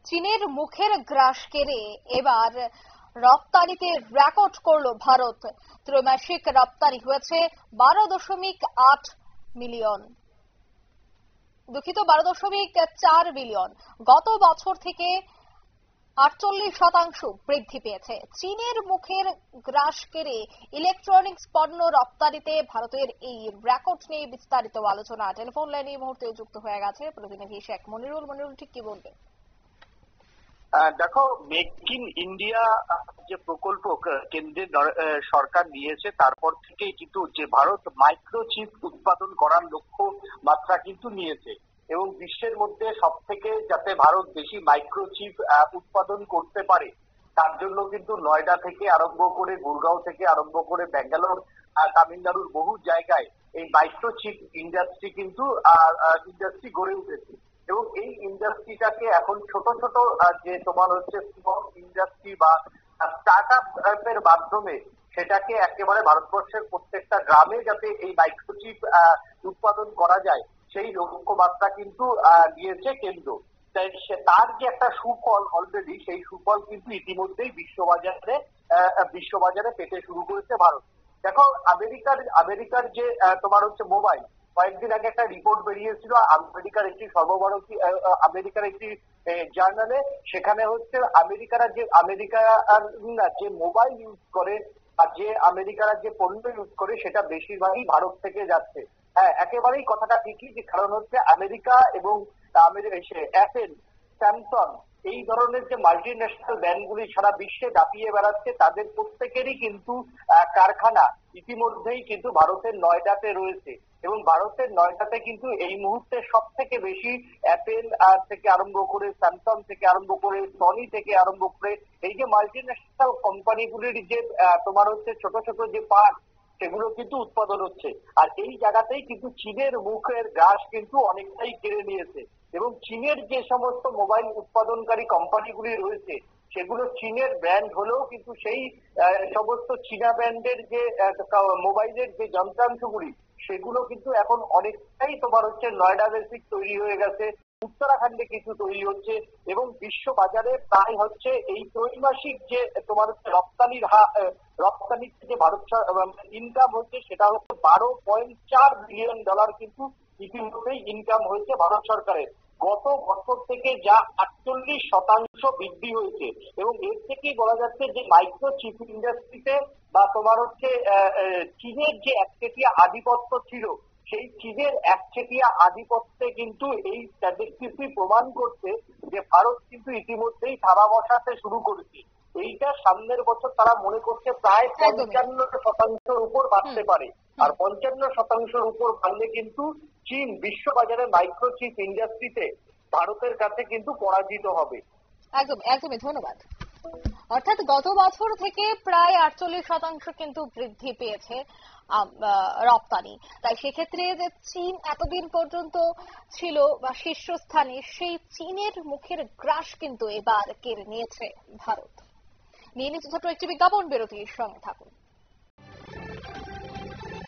চীনের মুখের গ্রাস কেড়ে এবার রপ্তানিতে রেকর্ড করলো ভারত। ত্রৈমাসিক রপ্তানি হয়েছে 12.8 মিলিয়ন, 12.4 বিলিয়ন। গত বছর থেকে 48% বৃদ্ধি পেয়েছে। চীনের মুখের গ্রাস কেড়ে ইলেকট্রনিক্স পণ্য রপ্তানিতে ভারতের এই রেকর্ড নিয়ে বিস্তারিত আলোচনা টেলিফোন লাইনে এই মুহূর্তে যুক্ত হয়ে গেছে প্রতিনিধি শেখ মনিরুল। মনিরুল, ঠিক কি বলবেন? দেখো, মেক ইন ইন্ডিয়া যে প্রকল্প কেন্দ্রের সরকার নিয়েছে, তারপর থেকেই কিন্তু যে ভারত মাইক্রোচিপ উৎপাদন করার লক্ষ্য মাত্রা কিন্তু নিয়েছে এবং বিশ্বের মধ্যে সব থেকে যাতে ভারত বেশি মাইক্রোচিপ উৎপাদন করতে পারে তার জন্য কিন্তু নয়ডা থেকে আরম্ভ করে, গুরগাঁও থেকে আরম্ভ করে, ব্যাঙ্গালোর, তামিলনাড়ুর বহু জায়গায় এই মাইক্রোচিপ ইন্ডাস্ট্রি কিন্তু ইন্ডাস্ট্রি গড়ে উঠেছে এবং এই ইন্ডাস্ট্রিটাকে এখন ছোট ছোট যে তোমার হচ্ছে স্মল ইন্ডাস্ট্রি বা স্টার্ট আপ এর মাধ্যমে সেটাকে একেবারে ভারতবর্ষের প্রত্যেকটা গ্রামে যাতে এই মাইক্রোচিপ উৎপাদন করা যায় সেই লক্ষ্যমাত্রা কিন্তু নিয়েছে কেন্দ্র। তাই তার যে একটা সুফল অলরেডি, সেই সুফল কিন্তু ইতিমধ্যেই বিশ্ববাজারে পেতে শুরু করেছে ভারত। দেখো, আমেরিকার যে তোমার হচ্ছে মোবাইল, কয়েকদিন আগে একটা রিপোর্ট বেরিয়েছিল আমেরিকার একটি জার্নালে। সেখানে হচ্ছে আমেরিকারা যে মোবাইল ইউজ করে বা যে আমেরিকারা যে পণ্য ইউজ করে সেটা বেশিরভাগই ভারত থেকে যাচ্ছে। হ্যাঁ, একেবারেই কথাটা ঠিকই, যে কারণ হচ্ছে আমেরিকা এবং অ্যাপেল, স্যামসাং এই ধরনের যে মাল্টি ন্যাশনাল ব্র্যান্ডগুলি সারা বিশ্বে দাপিয়ে বেড়াচ্ছে, তাদের প্রত্যেকেরই কিন্তু কারখানা ইতিমধ্যেই কিন্তু ভারতের নয়ডাতে রয়েছে এবং ভারতের নয়ডাতে কিন্তু এই মুহূর্তে সব থেকে বেশি অ্যাপেল থেকে আরম্ভ করে, স্যামসাং থেকে আরম্ভ করে, সনি থেকে আরম্ভ করে এই যে মাল্টি ন্যাশনাল কোম্পানিগুলির যে তোমার হচ্ছে ছোট ছোট যে পার্ট, সেগুলো কিন্তু উৎপাদন হচ্ছে। আর এই জায়গাতেই কিন্তু চীনের মুখের গ্রাস কিন্তু অনেকটাই কেড়ে নিয়েছে এবং চীনের যে সমস্ত মোবাইল উৎপাদনকারী কোম্পানিগুলি রয়েছে সেগুলো চীনের ব্র্যান্ড হলেও কিন্তু সেই সমস্ত চীনা ব্র্যান্ডের যে মোবাইলের যে যন্ত্রাংশগুলি সেগুলো কিন্তু এখন অনেকটাই তোমার হচ্ছে নয়ডা বেসিক তৈরি হয়ে গেছে, উত্তরাখণ্ডে কিছু তৈরি হচ্ছে এবং বিশ্ব বাজারে প্রায় হচ্ছে এই ত্রৈমাসিক যে তোমার হচ্ছে রপ্তানির যে ভারত ইনকাম হচ্ছে সেটা হচ্ছে $12.4 বিলিয়ন কিন্তু ইতিমধ্যেই ইনকাম হয়েছে ভারত সরকারের। গত বছর থেকে যা 48% বৃদ্ধি হয়েছে এবং এর থেকেই বলা যাচ্ছে যে মাইক্রোচিপ ইন্ডাস্ট্রিতে বা তোমার হচ্ছে চীনের যে একচেটিয়া আধিপত্য ছিল, সেই চীনের একচেটিয়া আধিপত্যে কিন্তু এই স্ট্যাটিস্টিক্স প্রমাণ করছে যে ভারত কিন্তু ইতিমধ্যেই থাবা বসাতে শুরু করেছে। এইটা সামনের বছর তারা মনে করছে প্রায় 55% উপর বাড়তে পারে। আর 55% উপর বাড়লে কিন্তু চীন বিশ্ববাজারে মাইক্রোচিপ ইন্ডাস্ট্রিতে ভারতের কাছে কিন্তু পরাজিত হবে। একদমই ধন্যবাদ। অর্থাৎ গত বছর থেকে প্রায় 48% কিন্তু বৃদ্ধি পেয়েছে রপ্তানি। তাই সেক্ষেত্রে যে চীন এতদিন পর্যন্ত ছিল বা শীর্ষস্থানে, সেই চীনের মুখের গ্রাস কিন্তু এবার কেড়ে নিয়েছে ভারত। নিয়ে নিচ্ছে ছোট্ট একটি বিজ্ঞাপন বিরতির সঙ্গে থাকুন।